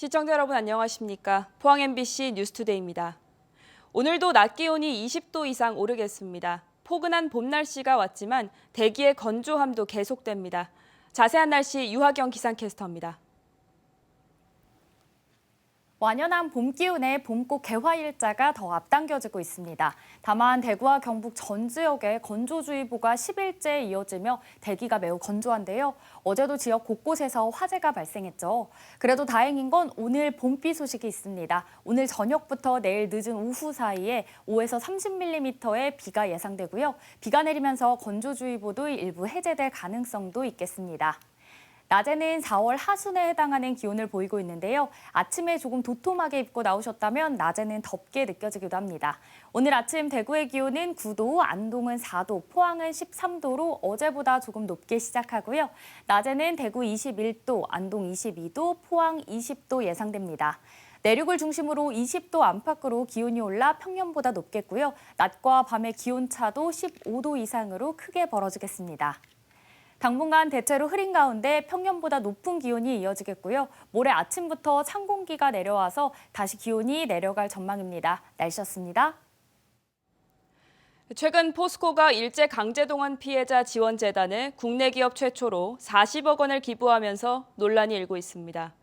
시청자 여러분 안녕하십니까? 포항 MBC 뉴스투데이입니다. 오늘도 낮 기온이 20도 이상 오르겠습니다. 포근한 봄 날씨가 왔지만 대기의 건조함도 계속됩니다. 자세한 날씨 유하경 기상캐스터입니다. 완연한 봄 기운에 봄꽃 개화 일자가 더 앞당겨지고 있습니다. 다만 대구와 경북 전 지역에 건조주의보가 10일째 이어지며 대기가 매우 건조한데요. 어제도 지역 곳곳에서 화재가 발생했죠. 그래도 다행인 건 오늘 봄비 소식이 있습니다. 오늘 저녁부터 내일 늦은 오후 사이에 5에서 30mm의 비가 예상되고요. 비가 내리면서 건조주의보도 일부 해제될 가능성도 있겠습니다. 낮에는 4월 하순에 해당하는 기온을 보이고 있는데요. 아침에 조금 도톰하게 입고 나오셨다면 낮에는 덥게 느껴지기도 합니다. 오늘 아침 대구의 기온은 9도, 안동은 4도, 포항은 13도로 어제보다 조금 높게 시작하고요. 낮에는 대구 21도, 안동 22도, 포항 20도 예상됩니다. 내륙을 중심으로 20도 안팎으로 기온이 올라 평년보다 높겠고요. 낮과 밤의 기온차도 15도 이상으로 크게 벌어지겠습니다. 당분간 대체로 흐린 가운데 평년보다 높은 기온이 이어지겠고요. 모레 아침부터 찬 공기가 내려와서 다시 기온이 내려갈 전망입니다. 날씨였습니다. 최근 포스코가 일제강제동원 피해자 지원재단에 국내 기업 최초로 40억 원을 기부하면서 논란이 일고 있습니다.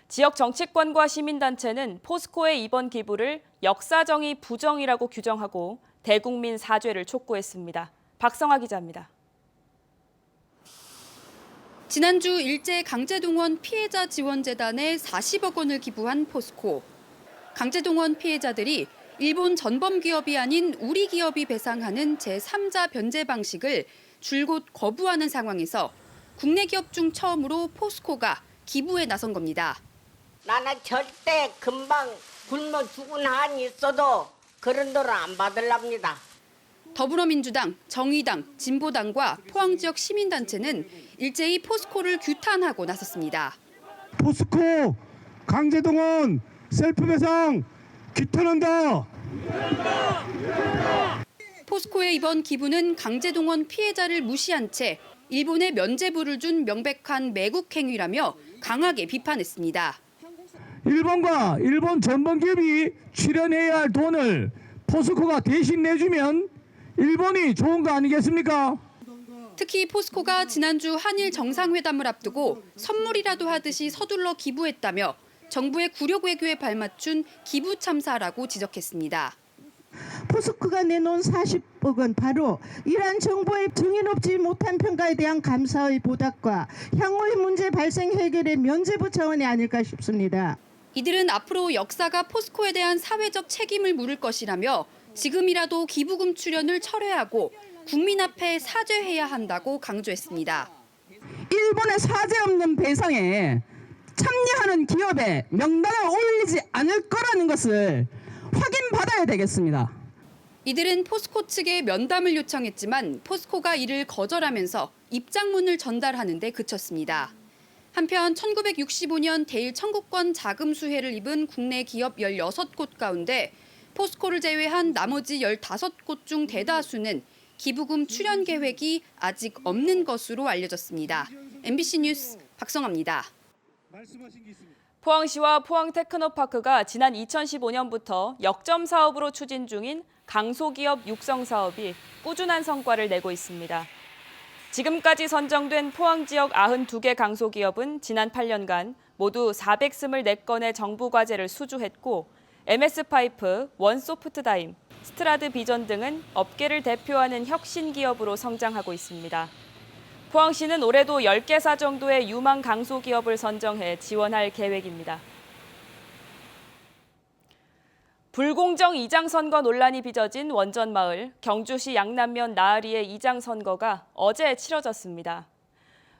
지역 정치권과 시민단체는 포스코의 이번 기부를 역사정의 부정이라고 규정하고 대국민 사죄를 촉구했습니다. 박성아 기자입니다. 지난주 일제강제동원 피해자 지원재단에 40억 원을 기부한 포스코. 강제동원 피해자들이 일본 전범기업이 아닌 우리 기업이 배상하는 제3자 변제 방식을 줄곧 거부하는 상황에서 국내 기업 중 처음으로 포스코가 기부에 나선 겁니다. 나는 절대 금방 굶어 죽은 한이 있어도 그런 돈을 안 받으랍니다. 더불어민주당, 정의당, 진보당과 포항 지역 시민단체는 일제히 포스코를 규탄하고 나섰습니다. 포스코 강제동원 셀프 배상 규탄한다. 포스코의 이번 기부는 강제동원 피해자를 무시한 채 일본에 면죄부를 준 명백한 매국 행위라며 강하게 비판했습니다. 일본과 일본 전범기업이 출연해야 할 돈을 포스코가 대신 내주면 일본이 좋은 거 아니겠습니까? 특히 포스코가 지난주 한일 정상회담을 앞두고 선물이라도 하듯이 서둘러 기부했다며 정부의 굴욕 외교에 발맞춘 기부 참사라고 지적했습니다. 포스코가 내놓은 40억 원 바로 이란 정부의 정의롭지 못한 평가에 대한 감사의 보답과 향후의 문제 발생 해결의 면죄부 차원이 아닐까 싶습니다. 이들은 앞으로 역사가 포스코에 대한 사회적 책임을 물을 것이라며 지금이라도 기부금 출연을 철회하고 국민 앞에 사죄해야 한다고 강조했습니다. 일본의 사죄 없는 배상에 참여하는 기업에 명단을 올리지 않을 거라는 것을 확인받아야 되겠습니다. 이들은 포스코 측에 면담을 요청했지만 포스코가 이를 거절하면서 입장문을 전달하는 데 그쳤습니다. 한편 1965년 대일 청구권 자금 수혜를 입은 국내 기업 16곳 가운데 포스코를 제외한 나머지 15곳 중 대다수는 기부금 출연 계획이 아직 없는 것으로 알려졌습니다. MBC 뉴스 박성아입니다. 포항시와 포항테크노파크가 지난 2015년부터 역점 사업으로 추진 중인 강소기업 육성 사업이 꾸준한 성과를 내고 있습니다. 지금까지 선정된 포항 지역 92개 강소기업은 지난 8년간 모두 424건의 정부 과제를 수주했고 MS파이프, 원소프트다임, 스트라드 비전 등은 업계를 대표하는 혁신 기업으로 성장하고 있습니다. 포항시는 올해도 10개사 정도의 유망 강소기업을 선정해 지원할 계획입니다. 불공정 이장 선거 논란이 빚어진 원전마을, 경주시 양남면 나아리의 이장 선거가 어제 치러졌습니다.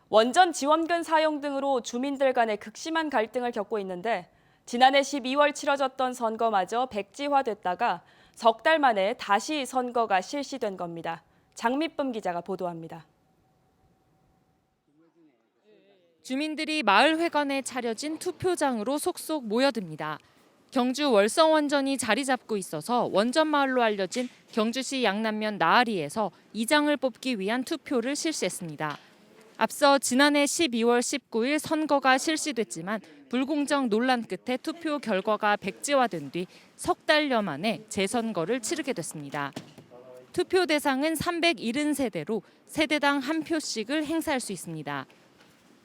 원전 지원금 사용 등으로 주민들 간의 극심한 갈등을 겪고 있는데 지난해 12월 치러졌던 선거마저 백지화됐다가 석 달 만에 다시 선거가 실시된 겁니다. 장미쁨 기자가 보도합니다. 주민들이 마을 회관에 차려진 투표장으로 속속 모여듭니다. 경주 월성 원전이 자리 잡고 있어서 원전 마을로 알려진 경주시 양남면 나아리에서 이장을 뽑기 위한 투표를 실시했습니다. 앞서 지난해 12월 19일 선거가 실시됐지만 불공정 논란 끝에 투표 결과가 백지화된 뒤 석 달여 만에 재선거를 치르게 됐습니다. 투표 대상은 370세대로 세대당 한 표씩을 행사할 수 있습니다.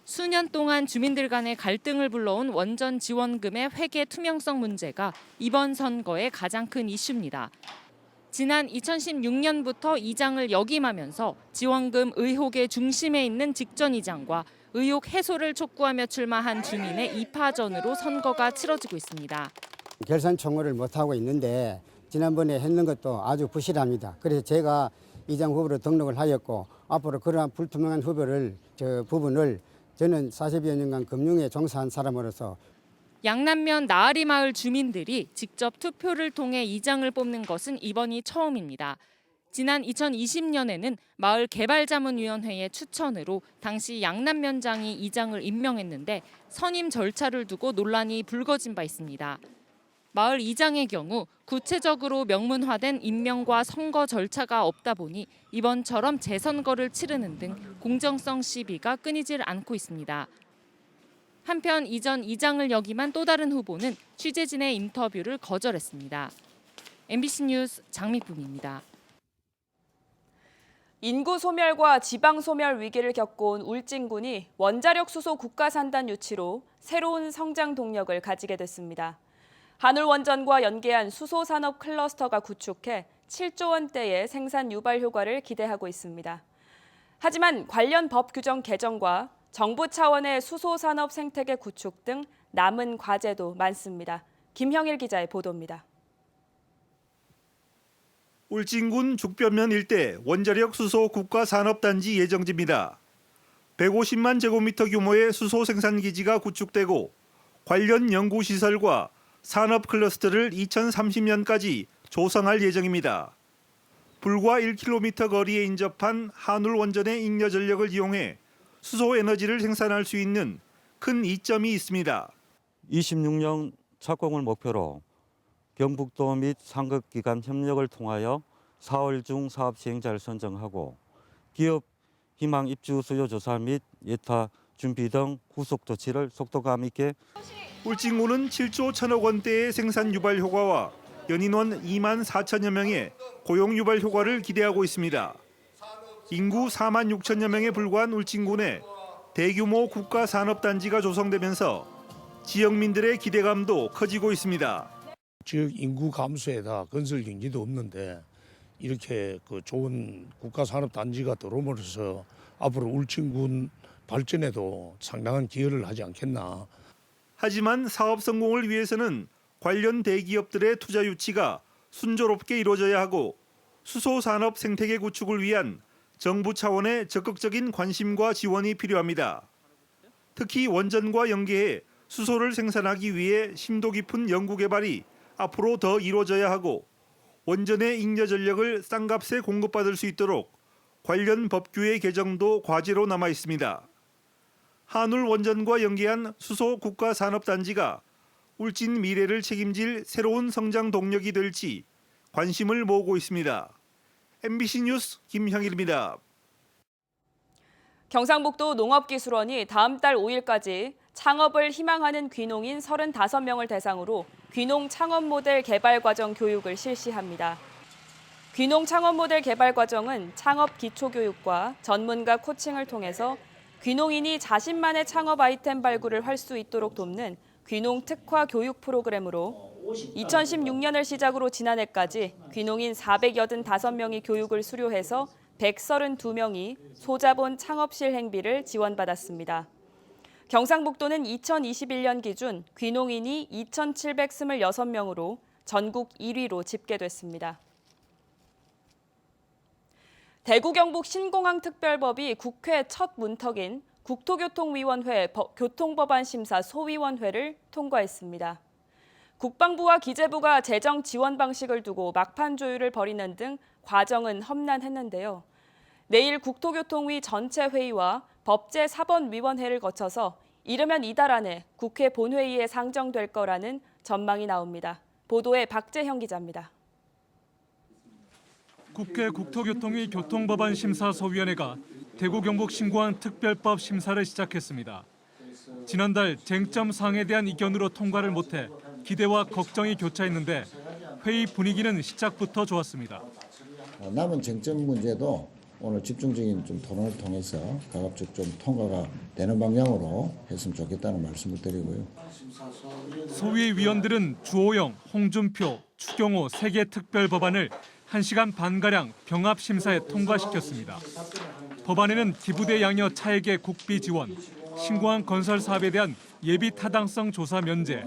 수년 동안 주민들 간의 갈등을 불러온 원전 지원금의 회계 투명성 문제가 이번 선거의 가장 큰 이슈입니다. 지난 2016년부터 이장을 역임하면서 지원금 의혹의 중심에 있는 직전 이장과 의혹 해소를 촉구하며 출마한 주민의 2파전으로 선거가 치러지고 있습니다. 결선 총회를 못하고 있는데 지난번에 했는 것도 아주 부실합니다. 그래서 제가 이장 후보로 등록을 하였고 앞으로 그러한 불투명한 부분을 저는 40여 년간 금융에 종사한 사람으로서 양남면 나아리 마을 주민들이 직접 투표를 통해 이장을 뽑는 것은 이번이 처음입니다. 지난 2020년에는 마을 개발자문위원회의 추천으로 당시 양남면장이 이장을 임명했는데 선임 절차를 두고 논란이 불거진 바 있습니다. 마을 이장의 경우 구체적으로 명문화된 임명과 선거 절차가 없다 보니 이번처럼 재선거를 치르는 등 공정성 시비가 끊이질 않고 있습니다. 한편 이전 이장을 역임한 또 다른 후보는 취재진의 인터뷰를 거절했습니다. MBC 뉴스 장미쁨입니다. 인구 소멸과 지방 소멸 위기를 겪어온 울진군이 원자력 수소 국가산단 유치로 새로운 성장 동력을 가지게 됐습니다. 한울원전과 연계한 수소산업 클러스터가 구축해 7조 원대의 생산 유발 효과를 기대하고 있습니다. 하지만 관련 법 규정 개정과 정부 차원의 수소산업 생태계 구축 등 남은 과제도 많습니다. 김형일 기자의 보도입니다. 울진군 죽변면 일대 원자력 수소 국가산업단지 예정지입니다. 150만 제곱미터 규모의 수소 생산기지가 구축되고 관련 연구시설과 산업 클러스터를 2030년까지 조성할 예정입니다. 불과 1km 거리에 인접한 한울원전의 잉여 전력을 이용해 수소 에너지를 생산할 수 있는 큰 이점이 있습니다. 26년 착공을 목표로 경북도 및 상급기관 협력을 통하여 4월 중 사업 시행자를 선정하고 기업 희망 입주 수요 조사 및 예타 준비 등 후속 조치를 속도감 있게. 울진군은 7조 1천억 원대의 생산 유발 효과와 연인원 2만 4천여 명의 고용 유발 효과를 기대하고 있습니다. 인구 4만 6천여 명에 불과한 울진군에 대규모 국가산업단지가 조성되면서 지역민들의 기대감도 커지고 있습니다. 지역 인구 감소에다 건설 경기도 없는데 이렇게 좋은 국가산업단지가 들어오면서 앞으로 울진군 발전에도 상당한 기여를 하지 않겠나. 하지만 사업 성공을 위해서는 관련 대기업들의 투자 유치가 순조롭게 이루어져야 하고 수소산업 생태계 구축을 위한 정부 차원의 적극적인 관심과 지원이 필요합니다. 특히 원전과 연계해 수소를 생산하기 위해 심도 깊은 연구 개발이 앞으로 더 이루어져야 하고 원전의 잉여 전력을 싼 값에 공급받을 수 있도록 관련 법규의 개정도 과제로 남아 있습니다. 한울 원전과 연계한 수소 국가산업단지가 울진 미래를 책임질 새로운 성장 동력이 될지 관심을 모으고 있습니다. MBC 뉴스 김형일입니다. 경상북도 농업기술원이 다음 달 5일까지 창업을 희망하는 귀농인 35명을 대상으로 귀농 창업 모델 개발 과정 교육을 실시합니다. 귀농 창업 모델 개발 과정은 창업 기초 교육과 전문가 코칭을 통해서 귀농인이 자신만의 창업 아이템 발굴을 할 수 있도록 돕는 귀농 특화 교육 프로그램으로 2016년을 시작으로 지난해까지 귀농인 485명이 교육을 수료해서 132명이 소자본 창업 실행비를 지원받았습니다. 경상북도는 2021년 기준 귀농인이 2,726명으로 전국 1위로 집계됐습니다. 대구 경북 신공항특별법이 국회 첫 문턱인 국토교통위원회 교통법안 심사 소위원회를 통과했습니다. 국방부와 기재부가 재정 지원 방식을 두고 막판 조율을 벌이는 등 과정은 험난했는데요. 내일 국토교통위 전체 회의와 법제사법위원회를 거쳐서 이르면 이달 안에 국회 본회의에 상정될 거라는 전망이 나옵니다. 보도에 박재형 기자입니다. 국회 국토교통위 교통법안 심사 소위원회가 대구 경북 신고한 특별법 심사를 시작했습니다. 지난달 쟁점 사항에 대한 이견으로 통과를 못해 기대와 걱정이 교차했는데 회의 분위기는 시작부터 좋았습니다. 남은 쟁점 문제도 오늘 집중적인 좀 토론을 통해서 가급적 좀 통과가 되는 방향으로 했으면 좋겠다는 말씀을 드리고요. 소위 위원들은 주호영, 홍준표, 추경호 3개 특별 법안을 1시간 반가량 병합 심사에 통과시켰습니다. 법안에는 기부대 양여 차액의 국비 지원, 신고한 건설 사업에 대한 예비 타당성 조사 면제,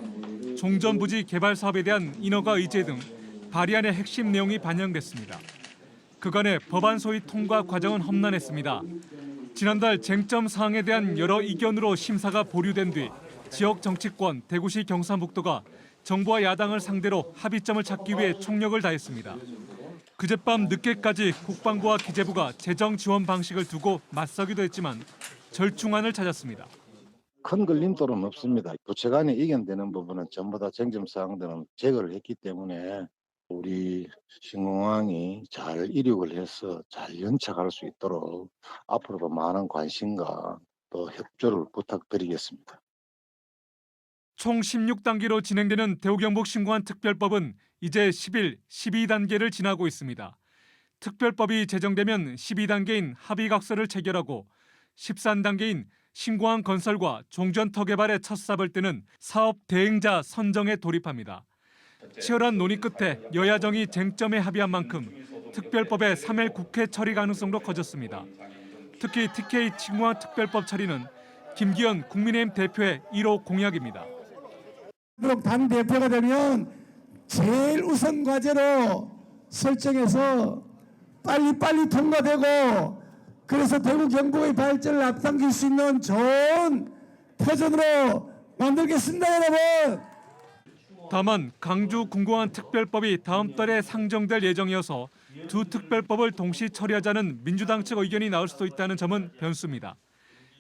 종전부지 개발 사업에 대한 인허가 의제 등 발의안의 핵심 내용이 반영됐습니다. 그간의 법안 소위 통과 과정은 험난했습니다. 지난달 쟁점 사항에 대한 여러 이견으로 심사가 보류된 뒤 지역 정치권 대구시 경상북도가 정부와 야당을 상대로 합의점을 찾기 위해 총력을 다했습니다. 그젯밤 늦게까지 국방부와 기재부가 재정 지원 방식을 두고 맞서기도 했지만 절충안을 찾았습니다. 큰 걸림돌은 없습니다. 부처 간에 이견되는 부분은 전부 다 쟁점 사항들은 제거를 했기 때문에 우리 신공항이 잘 이륙을 해서 잘 연착할 수 있도록 앞으로도 많은 관심과 또 협조를 부탁드리겠습니다. 총 16단계로 진행되는 대구 경북 신고한 특별법은 이제 11, 12단계를 지나고 있습니다. 특별법이 제정되면 12단계인 합의각서를 체결하고 13단계인 신고한 건설과 종전터 개발의 첫 삽을 뜨는 사업 대행자 선정에 돌입합니다. 치열한 논의 끝에 여야정이 쟁점에 합의한 만큼 특별법의 3일 국회 처리 가능성도 커졌습니다. 특히 TK 신고한 특별법 처리는 김기현 국민의힘 대표의 1호 공약입니다. 당 대표가 되면 제일 우선 과제로 설정해서 빨리 통과되고 그래서 대구 경북의 발전을 앞당길 수 있는 좋은 표준으로 만들겠습니다, 여러분. 다만 강주 궁공항 특별법이 다음 달에 상정될 예정이어서 두 특별법을 동시 처리하자는 민주당 측 의견이 나올 수도 있다는 점은 변수입니다.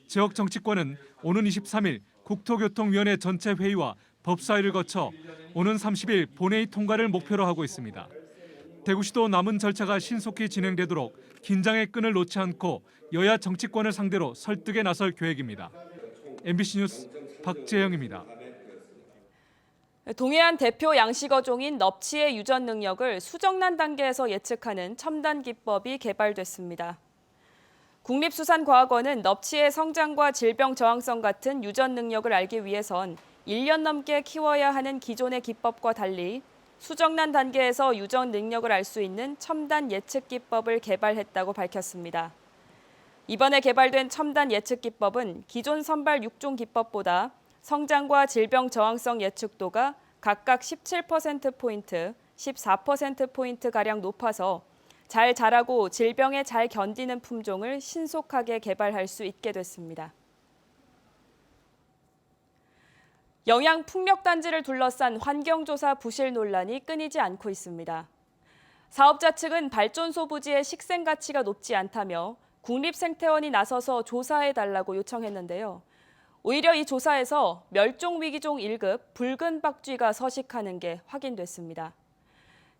지역 정치권은 오는 23일 국토교통위원회 전체 회의와 법사위를 거쳐 오는 30일 본회의 통과를 목표로 하고 있습니다. 대구시도 남은 절차가 신속히 진행되도록 긴장의 끈을 놓지 않고 여야 정치권을 상대로 설득에 나설 계획입니다. MBC 뉴스 박재영입니다. 동해안 대표 양식어종인 넙치의 유전 능력을 수정란 단계에서 예측하는 첨단 기법이 개발됐습니다. 국립수산과학원은 넙치의 성장과 질병 저항성 같은 유전 능력을 알기 위해선 1년 넘게 키워야 하는 기존의 기법과 달리 수정란 단계에서 유전 능력을 알 수 있는 첨단 예측 기법을 개발했다고 밝혔습니다. 이번에 개발된 첨단 예측 기법은 기존 선발 6종 기법보다 성장과 질병 저항성 예측도가 각각 17%포인트, 14%포인트가량 높아서 잘 자라고 질병에 잘 견디는 품종을 신속하게 개발할 수 있게 됐습니다. 영양 풍력단지를 둘러싼 환경조사 부실 논란이 끊이지 않고 있습니다. 사업자 측은 발전소 부지의 식생 가치가 높지 않다며 국립생태원이 나서서 조사해달라고 요청했는데요. 오히려 이 조사에서 멸종위기종 1급 붉은 박쥐가 서식하는 게 확인됐습니다.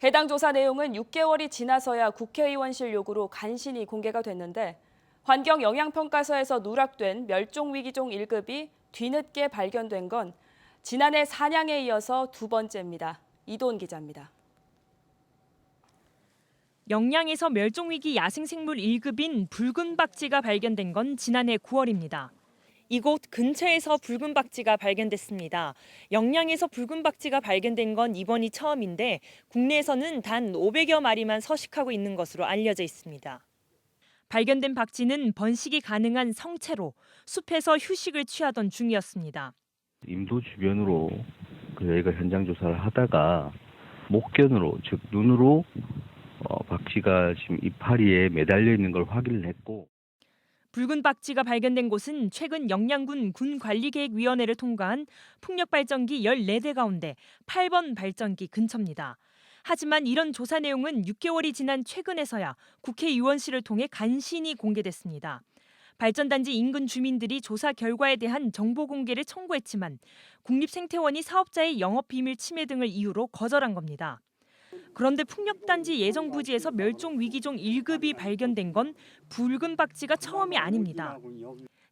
해당 조사 내용은 6개월이 지나서야 국회의원실 요구로 간신히 공개가 됐는데 환경영향평가서에서 누락된 멸종위기종 1급이 뒤늦게 발견된 건 지난해 사냥에 이어서 두 번째입니다. 이도은 기자입니다. 영양에서 멸종위기 야생생물 1급인 붉은 박쥐가 발견된 건 지난해 9월입니다. 이곳 근처에서 붉은 박쥐가 발견됐습니다. 영양에서 붉은 박쥐가 발견된 건 이번이 처음인데 국내에서는 단 500여 마리만 서식하고 있는 것으로 알려져 있습니다. 발견된 박쥐는 번식이 가능한 성체로 숲에서 휴식을 취하던 중이었습니다. 임도 주변으로 저희가 현장 조사를 하다가 목견으로 즉 눈으로 박쥐가 지금 이파리에 매달려 있는 걸 확인을 했고 붉은 박쥐가 발견된 곳은 최근 영양군 군관리계획위원회를 통과한 풍력발전기 14대 가운데 8번 발전기 근처입니다. 하지만 이런 조사 내용은 6개월이 지난 최근에서야 국회의원실을 통해 간신히 공개됐습니다. 발전단지 인근 주민들이 조사 결과에 대한 정보 공개를 청구했지만 국립생태원이 사업자의 영업비밀 침해 등을 이유로 거절한 겁니다. 그런데 풍력단지 예정부지에서 멸종위기종 1급이 발견된 건 붉은 박쥐가 처음이 아닙니다.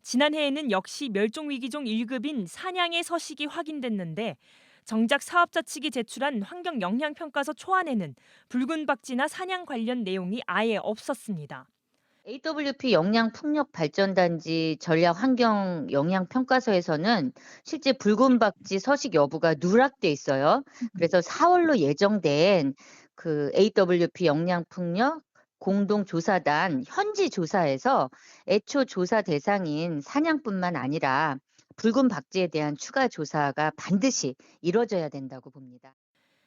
지난해에는 역시 멸종위기종 1급인 사냥의 서식이 확인됐는데 정작 사업자 측이 제출한 환경영향평가서 초안에는 붉은 박쥐나 사냥 관련 내용이 아예 없었습니다. AWP 영양풍력발전단지 전략환경영향평가서에서는 실제 붉은 박쥐 서식 여부가 누락돼 있어요. 그래서 4월로 예정된 그 AWP 영양풍력 공동조사단 현지 조사에서 애초 조사 대상인 사냥뿐만 아니라 붉은 박쥐에 대한 추가 조사가 반드시 이뤄져야 된다고 봅니다.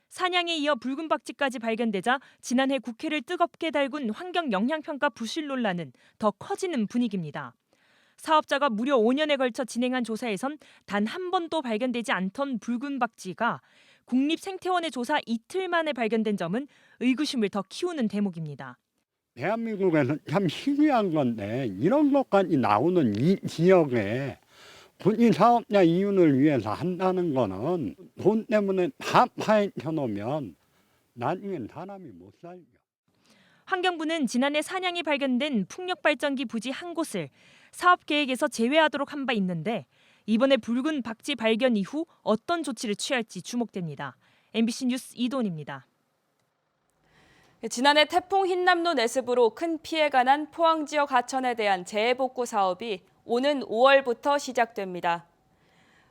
사냥에 이어 붉은 박쥐까지 발견되자 지난해 국회를 뜨겁게 달군 환경영향평가 부실 논란은 더 커지는 분위기입니다. 사업자가 무려 5년에 걸쳐 진행한 조사에선 단 한 번도 발견되지 않던 붉은 박쥐가 국립생태원의 조사 이틀 만에 발견된 점은 의구심을 더 키우는 대목입니다. 대한민국에는 참 희귀한 건데 이런 것까지 나오는 이 지역에 군인 사업자 이윤을 위해서 한다는 거는 돈 때문에 다 파헤쳐놓으면 나중엔 사람이 못 살죠. 환경부는 지난해 사냥이 발견된 풍력발전기 부지 한 곳을 사업 계획에서 제외하도록 한 바 있는데 이번에 붉은 박쥐 발견 이후 어떤 조치를 취할지 주목됩니다. MBC 뉴스 이돈입니다. 지난해 태풍 흰남노 내습으로 큰 피해가 난 포항 지역 하천에 대한 재해복구 사업이 오는 5월부터 시작됩니다.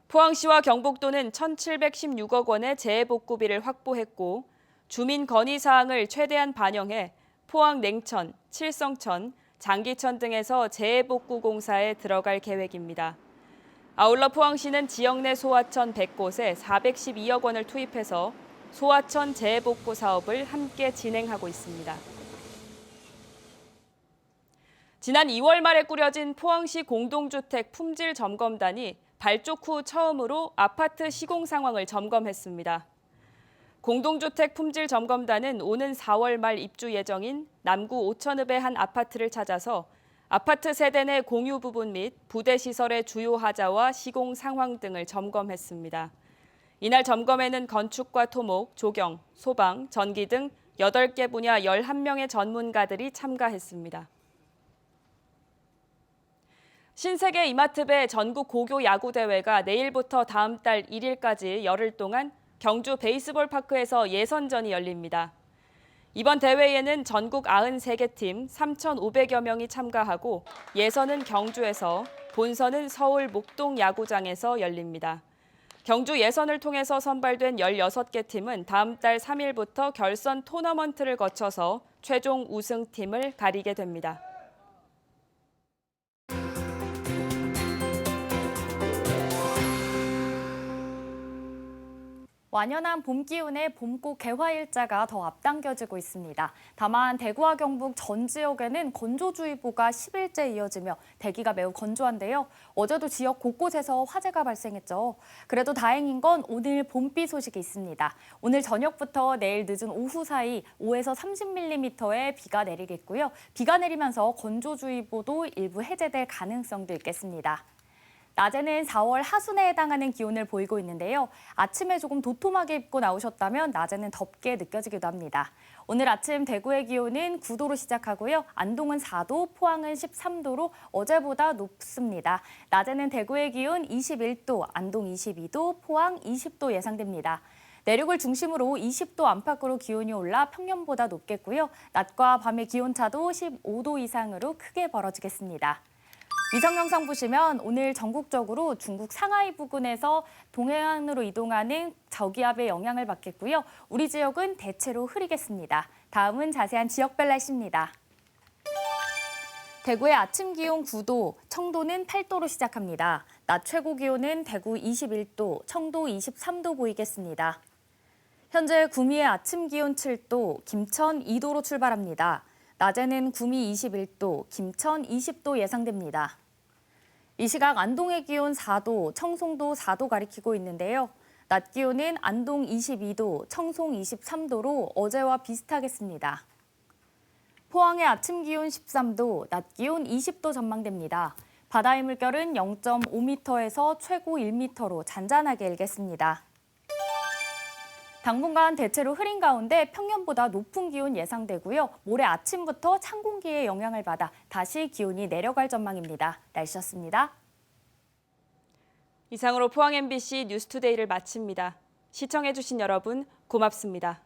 포항시와 경북도는 1,716억 원의 재해복구비를 확보했고 주민 건의 사항을 최대한 반영해 포항 냉천, 칠성천, 장기천 등에서 재해복구 공사에 들어갈 계획입니다. 아울러 포항시는 지역 내 소하천 100곳에 412억 원을 투입해서 소하천 재해복구 사업을 함께 진행하고 있습니다. 지난 2월 말에 꾸려진 포항시 공동주택 품질 점검단이 발족 후 처음으로 아파트 시공 상황을 점검했습니다. 공동주택 품질 점검단은 오는 4월 말 입주 예정인 남구 오천읍의 한 아파트를 찾아서 아파트 세대 내 공유 부분 및 부대 시설의 주요 하자와 시공 상황 등을 점검했습니다. 이날 점검에는 건축과 토목, 조경, 소방, 전기 등 8개 분야 11명의 전문가들이 참가했습니다. 신세계 이마트배 전국 고교 야구 대회가 내일부터 다음 달 1일까지 열흘 동안 경주 베이스볼 파크에서 예선전이 열립니다. 이번 대회에는 전국 93개 팀 3,500여 명이 참가하고 예선은 경주에서, 본선은 서울 목동 야구장에서 열립니다. 경주 예선을 통해서 선발된 16개 팀은 다음 달 3일부터 결선 토너먼트를 거쳐서 최종 우승팀을 가리게 됩니다. 완연한 봄 기운에 봄꽃 개화 일자가 더 앞당겨지고 있습니다. 다만 대구와 경북 전 지역에는 건조주의보가 10일째 이어지며 대기가 매우 건조한데요. 어제도 지역 곳곳에서 화재가 발생했죠. 그래도 다행인 건 오늘 봄비 소식이 있습니다. 오늘 저녁부터 내일 늦은 오후 사이 5에서 30mm의 비가 내리겠고요. 비가 내리면서 건조주의보도 일부 해제될 가능성도 있겠습니다. 낮에는 4월 하순에 해당하는 기온을 보이고 있는데요. 아침에 조금 도톰하게 입고 나오셨다면 낮에는 덥게 느껴지기도 합니다. 오늘 아침 대구의 기온은 9도로 시작하고요. 안동은 4도, 포항은 13도로 어제보다 높습니다. 낮에는 대구의 기온 21도, 안동 22도, 포항 20도 예상됩니다. 내륙을 중심으로 20도 안팎으로 기온이 올라 평년보다 높겠고요. 낮과 밤의 기온차도 15도 이상으로 크게 벌어지겠습니다. 위성 영상 보시면 오늘 전국적으로 중국 상하이 부근에서 동해안으로 이동하는 저기압의 영향을 받겠고요. 우리 지역은 대체로 흐리겠습니다. 다음은 자세한 지역별 날씨입니다. 대구의 아침 기온 9도, 청도는 8도로 시작합니다. 낮 최고 기온은 대구 21도, 청도 23도 보이겠습니다. 현재 구미의 아침 기온 7도, 김천 2도로 출발합니다. 낮에는 구미 21도, 김천 20도 예상됩니다. 이 시각 안동의 기온 4도, 청송도 4도 가리키고 있는데요. 낮 기온은 안동 22도, 청송 23도로 어제와 비슷하겠습니다. 포항의 아침 기온 13도, 낮 기온 20도 전망됩니다. 바다의 물결은 0.5m에서 최고 1m로 잔잔하게 일겠습니다. 당분간 대체로 흐린 가운데 평년보다 높은 기온 예상되고요. 모레 아침부터 찬 공기의 영향을 받아 다시 기온이 내려갈 전망입니다. 날씨였습니다. 이상으로 포항 MBC 뉴스투데이를 마칩니다. 시청해주신 여러분 고맙습니다.